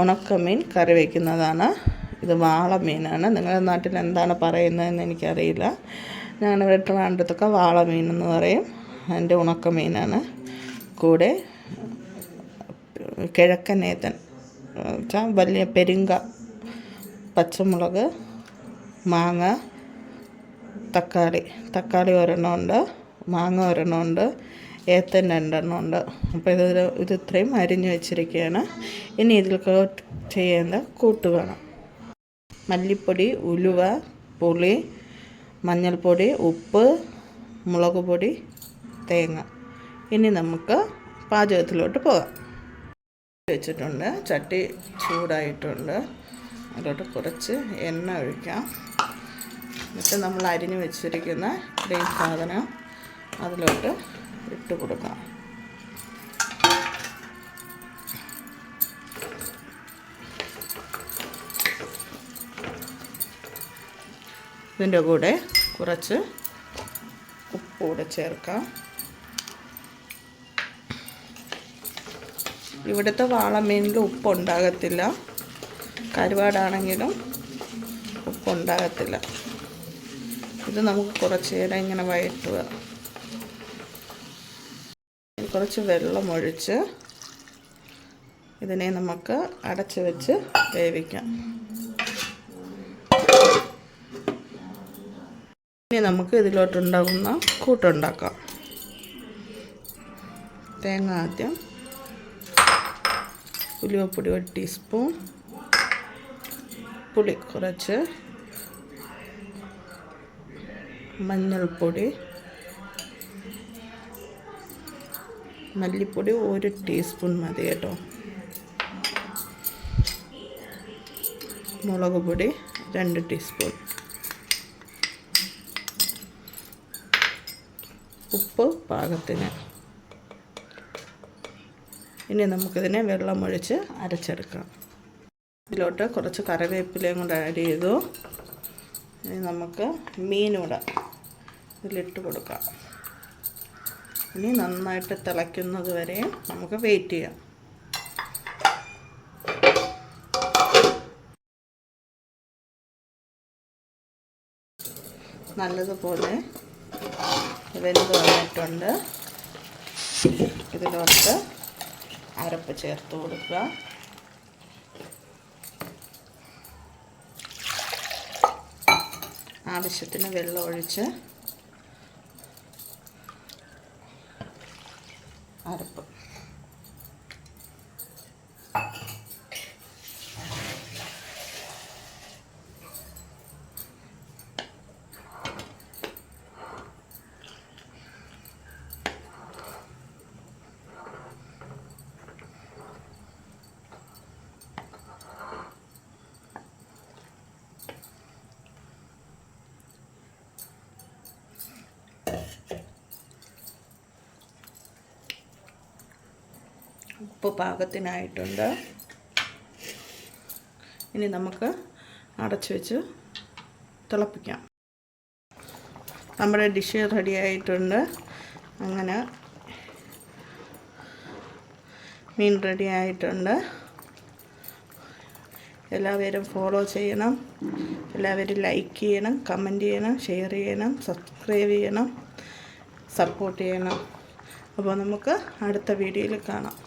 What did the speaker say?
ഉണക്കമീൻ കറി വയ്ക്കുന്നതാണ്. ഇത് വാളമീനാണ്. നിങ്ങളുടെ നാട്ടിൽ എന്താണ് പറയുന്നതെന്ന് എനിക്കറിയില്ല. ഞങ്ങളുടെ ട്രിവാൻഡ്രത്തൊക്കെ വാളമീൻ എന്ന് പറയും. അതിൻ്റെ ഉണക്കമീനാണ്. കൂടെ കിഴക്കൻ ഏത്തൻ വെച്ചാൽ വലിയ പെരുങ്ക, പച്ചമുളക്, മാങ്ങ, തക്കാളി ഒരെണ്ണമുണ്ട്, മാങ്ങ ഒരെണ്ണമുണ്ട്, ഏത്തൻ 2 എണ്ണമുണ്ട്. അപ്പോൾ ഇത് ഇത്രയും അരിഞ്ഞ് വെച്ചിരിക്കുകയാണ്. ഇനി ഇതിൽ ചെയ്യേണ്ട കൂട്ടുകൾ: മല്ലിപ്പൊടി, ഉലുവ, പുളി, മഞ്ഞൾപ്പൊടി, ഉപ്പ്, മുളക് പൊടി, തേങ്ങ. ഇനി നമുക്ക് പാചകത്തിലോട്ട് പോകാം. വെച്ചിട്ടുണ്ട്, ചട്ടി ചൂടായിട്ടുണ്ട്. അതിലോട്ട് കുറച്ച് എണ്ണ ഒഴിക്കാം. എന്നിട്ട് നമ്മൾ അരിഞ്ഞ് വെച്ചിരിക്കുന്ന ഇത്രയും സാധനം അതിലോട്ട് ഇട്ട് കൊടുക്കാം. ഇതിൻ്റെ കൂടെ കുറച്ച് ഉപ്പ് കൂടെ ചേർക്കാം. ഇവിടുത്തെ വാളമീനിൽ ഉപ്പുണ്ടാകത്തില്ല, കരുവാടാണെങ്കിലും ഉപ്പുണ്ടാകത്തില്ല. ഇത് നമുക്ക് കുറച്ച് നേരം ഇങ്ങനെ വഴറ്റുക. കുറച്ച് വെള്ളമൊഴിച്ച് ഇതിനെ നമുക്ക് അടച്ച് വെച്ച് വേവിക്കാം. ഇനി നമുക്ക് ഇതിലോട്ടുണ്ടാകുന്ന കൂട്ടുണ്ടാക്കാം. തേങ്ങ ആദ്യം, ഉലുവപ്പൊടി 1 ടീസ്പൂൺ, പുളി കുറച്ച്, മഞ്ഞൾപ്പൊടി, മല്ലിപ്പൊടി 1 ടീസ്പൂൺ മതി കേട്ടോ, മുളക് പൊടി 2 ടീസ്പൂൺ, ഉപ്പ് പാകത്തിന്. ഇനി നമുക്കിതിനെ വെള്ളമൊഴിച്ച് അരച്ചെടുക്കാം. ഇതിലോട്ട് കുറച്ച് കറിവേപ്പിലയും കൂടെ ആഡ് ചെയ്തു. ഇനി നമുക്ക് മീനൂടെ ഇതിലിട്ട് കൊടുക്കാം. ഇനി നന്നായിട്ട് തിളയ്ക്കുന്നത് വരെയും നമുക്ക് വെയിറ്റ് ചെയ്യാം. നല്ലതുപോലെ വെന്ത് വന്നിട്ടുണ്ട്. ഇതിലോട്ട് അരപ്പ് ചേർത്ത് കൊടുക്കുക. ആവശ്യത്തിന് വെള്ളം ഒഴിച്ച് അരപ്പ്. ഉപ്പ് പാകത്തിനായിട്ടുണ്ട്. ഇനി നമുക്ക് അടച്ചു വെച്ച് തിളപ്പിക്കാം. നമ്മുടെ ഡിഷ് റെഡി ആയിട്ടുണ്ട്. അങ്ങനെ മീൻ റെഡി ആയിട്ടുണ്ട്. എല്ലാവരും ഫോളോ ചെയ്യണം. എല്ലാവരും ലൈക്ക് ചെയ്യണം, കമൻറ്റ് ചെയ്യണം, ഷെയർ ചെയ്യണം, സബ്സ്ക്രൈബ് ചെയ്യണം, സപ്പോർട്ട് ചെയ്യണം. അപ്പോൾ നമുക്ക് അടുത്ത വീഡിയോയിൽ കാണാം.